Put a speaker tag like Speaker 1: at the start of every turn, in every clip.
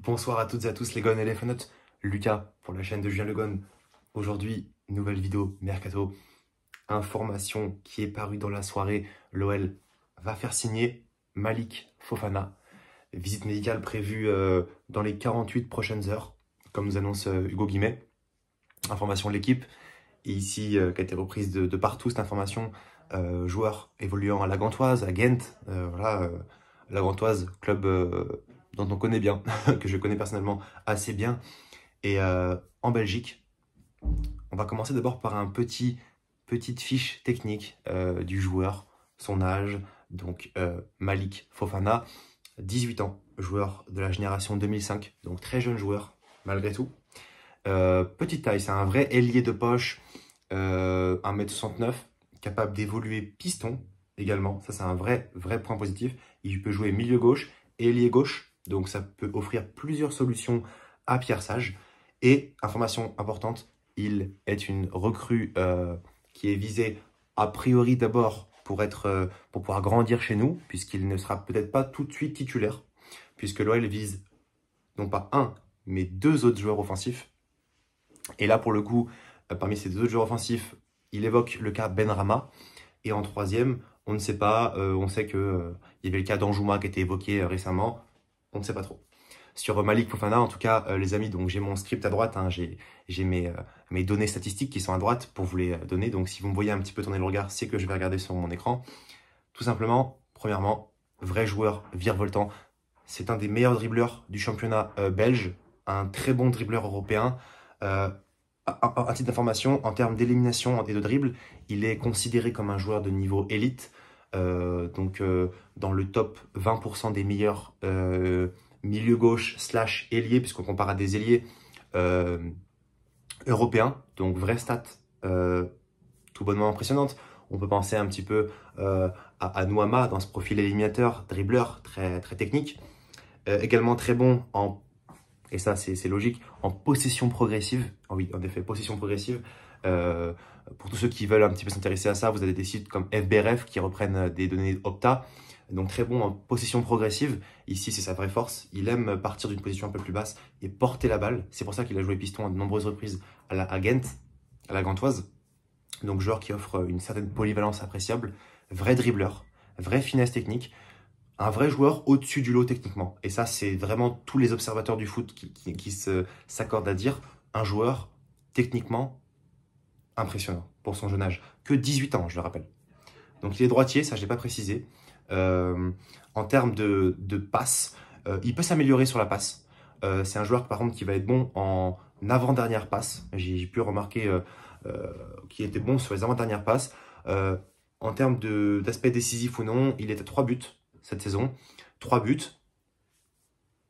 Speaker 1: Bonsoir à toutes et à tous les Gones et les Fanotes, Lucas pour la chaîne de Julien Le Gone. Aujourd'hui, nouvelle vidéo Mercato, information qui est parue dans la soirée. L'OL va faire signer Malik Fofana. Visite médicale prévue dans les 48 prochaines heures, comme nous annonce Hugo Guimet. Information de l'équipe, et ici qui a été reprise de partout cette information. Joueur évoluant à la Gantoise, à Ghent, la Gantoise, club dont on connaît bien, que je connais personnellement assez bien, et en Belgique. On va commencer d'abord par petite fiche technique du joueur, son âge, donc Malik Fofana, 18 ans, joueur de la génération 2005, donc très jeune joueur malgré tout. Petite taille, c'est un vrai ailier de poche, 1m69, capable d'évoluer piston également, ça c'est un vrai point positif. Il peut jouer milieu gauche et ailier gauche, donc ça peut offrir plusieurs solutions à Pierre Sage. Et information importante, il est une recrue qui est visée a priori d'abord pour pouvoir grandir chez nous, puisqu'il ne sera peut-être pas tout de suite titulaire, puisque l'OL vise non pas un, mais deux autres joueurs offensifs. Et là, pour le coup, parmi ces deux autres joueurs offensifs, il évoque le cas Benrahma. Et en troisième, on ne sait pas, on sait qu'il y avait le cas d'Anjouma qui était évoqué récemment, on ne sait pas trop. Sur Malik Fofana, en tout cas, les amis, donc j'ai mon script à droite, hein, j'ai mes données statistiques qui sont à droite pour vous les donner. Donc si vous me voyez un petit peu tourner le regard, c'est que je vais regarder sur mon écran. Tout simplement, premièrement, vrai joueur virevoltant. C'est un des meilleurs dribbleurs du championnat belge, un très bon dribbleur européen. À titre d'information, en termes d'élimination et de dribble, il est considéré comme un joueur de niveau élite, dans le top 20% des meilleurs milieu gauche / ailier, puisqu'on compare à des ailiers européens, donc vraie stat tout bonnement impressionnante. On peut penser un petit peu à Nouama dans ce profil éliminateur, dribbleur très technique, également très bon et ça c'est logique, en possession progressive. Oui, en effet, possession progressive. Pour tous ceux qui veulent un petit peu s'intéresser à ça, vous avez des sites comme FBRF qui reprennent des données Opta. Donc très bon en possession progressive. Ici, c'est sa vraie force. Il aime partir d'une position un peu plus basse et porter la balle. C'est pour ça qu'il a joué piston à de nombreuses reprises à Ghent, à la Gantoise. Donc joueur qui offre une certaine polyvalence appréciable. Vrai dribbleur, vraie finesse technique. Un vrai joueur au-dessus du lot techniquement. Et ça, c'est vraiment tous les observateurs du foot qui s'accordent à dire. Un joueur techniquement impressionnant pour son jeune âge. Que 18 ans, je le rappelle. Donc il est droitier, ça je ne l'ai pas précisé. En termes de passe, il peut s'améliorer sur la passe. C'est un joueur par contre qui va être bon en avant-dernière passe. J'ai pu remarquer qu'il était bon sur les avant-dernières passes. En termes d'aspect décisif ou non, il est à 3 buts cette saison. 3 buts.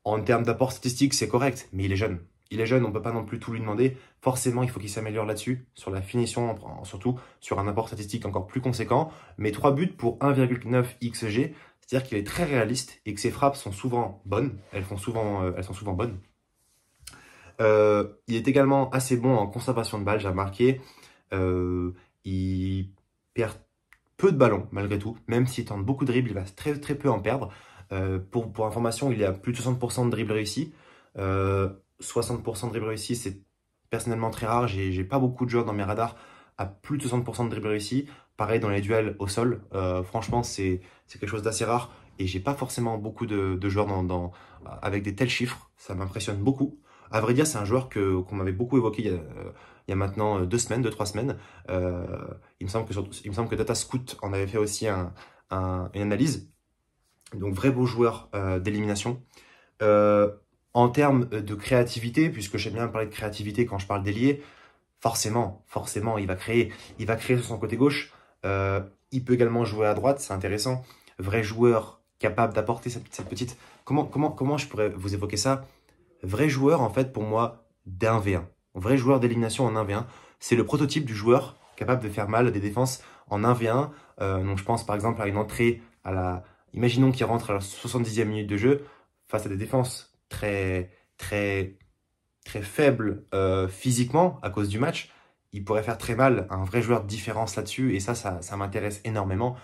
Speaker 1: En termes d'apport statistique, c'est correct, mais il est jeune. Il est jeune, on ne peut pas non plus tout lui demander. Forcément, il faut qu'il s'améliore là-dessus, sur la finition, surtout sur un apport statistique encore plus conséquent. Mais 3 buts pour 1,9 XG, c'est-à-dire qu'il est très réaliste et que ses frappes sont souvent bonnes. Elles sont souvent bonnes. Il est également assez bon en conservation de balles, j'ai remarqué. Il perd peu de ballons, malgré tout. Même s'il tente beaucoup de dribbles, il va très peu en perdre. Pour information, il est à plus de 60% de dribbles réussis. 60% de dribble réussi, c'est personnellement très rare. J'ai pas beaucoup de joueurs dans mes radars à plus de 60% de dribble réussi. Pareil dans les duels au sol. Franchement, c'est quelque chose d'assez rare. Et j'ai pas forcément beaucoup de joueurs avec des tels chiffres. Ça m'impressionne beaucoup. À vrai dire, c'est un joueur qu'on m'avait beaucoup évoqué il y a maintenant 2-3 semaines. Il me semble que Datascout en avait fait aussi une analyse. Donc, vrai beau joueur d'élimination. En termes de créativité, puisque j'aime bien parler de créativité quand je parle d'ailier, forcément, il va créer sur son côté gauche. Il peut également jouer à droite, c'est intéressant. Vrai joueur capable d'apporter cette petite... Comment je pourrais vous évoquer ça? Vrai joueur, en fait, pour moi, d'1v1. Vrai joueur d'élimination en 1v1. C'est le prototype du joueur capable de faire mal à des défenses en 1v1. Donc, je pense par exemple à une entrée imaginons qu'il rentre à la 70e minute de jeu face à des défenses très faible physiquement à cause du match, il pourrait faire très mal. Un vrai joueur de différence là-dessus, et ça m'intéresse énormément.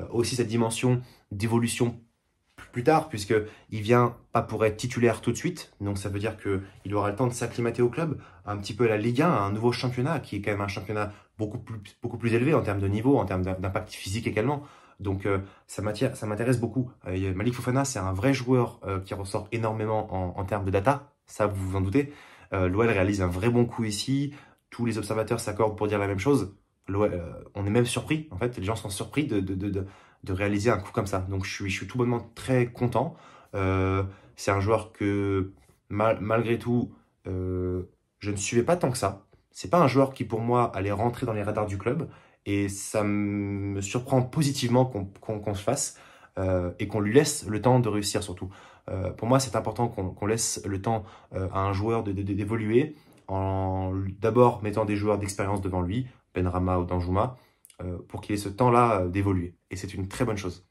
Speaker 1: Aussi cette dimension d'évolution plus tard, puisqu'il vient pas pour être titulaire tout de suite. Donc ça veut dire qu'il aura le temps de s'acclimater au club, un petit peu à la Ligue 1, un nouveau championnat, qui est quand même un championnat beaucoup plus élevé en termes de niveau, en termes d'impact physique également. Donc ça m'intéresse beaucoup. Malik Fofana, c'est un vrai joueur qui ressort énormément en termes de data, ça vous vous en doutez. L'OL réalise un vrai bon coup ici, tous les observateurs s'accordent pour dire la même chose. On est même surpris, en fait, les gens sont surpris de réaliser un coup comme ça. Donc je suis tout bonnement très content. C'est un joueur que, malgré tout, je ne suivais pas tant que ça. C'est pas un joueur qui, pour moi, allait rentrer dans les radars du club. Et ça me surprend positivement qu'on se fasse et qu'on lui laisse le temps de réussir surtout. Pour moi, c'est important qu'on laisse le temps à un joueur d'évoluer en d'abord mettant des joueurs d'expérience devant lui, Benrahma ou Danjuma, pour qu'il ait ce temps-là d'évoluer. Et c'est une très bonne chose.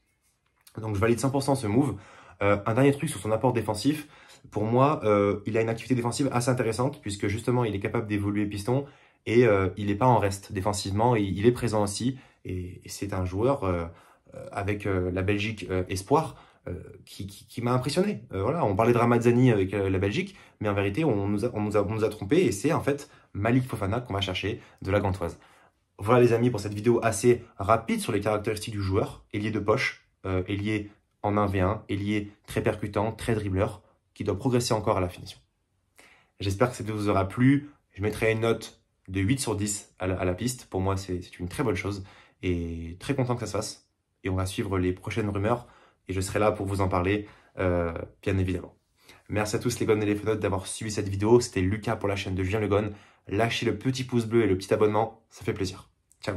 Speaker 1: Donc je valide 100% ce move. Un dernier truc sur son apport défensif. Pour moi, il a une activité défensive assez intéressante puisque justement, il est capable d'évoluer piston et il n'est pas en reste défensivement. Il est présent aussi et c'est un joueur avec la Belgique espoir qui m'a impressionné. Voilà, on parlait de Ramazzani avec la Belgique, mais en vérité, on nous a trompés et c'est en fait Malik Fofana qu'on va chercher de la Gantoise. Voilà les amis pour cette vidéo assez rapide sur les caractéristiques du joueur, ailier de poche, ailier en 1v1, ailier très percutant, très dribbleur, qui doit progresser encore à la finition. J'espère que cette vidéo vous aura plu. Je mettrai une note de 8 sur 10 à la piste. Pour moi, c'est une très bonne chose et très content que ça se fasse. Et on va suivre les prochaines rumeurs et je serai là pour vous en parler, bien évidemment. Merci à tous les Gones et les Fenotes d'avoir suivi cette vidéo. C'était Lucas pour la chaîne de Julien Le Gone. Lâchez le petit pouce bleu et le petit abonnement, ça fait plaisir. Ciao.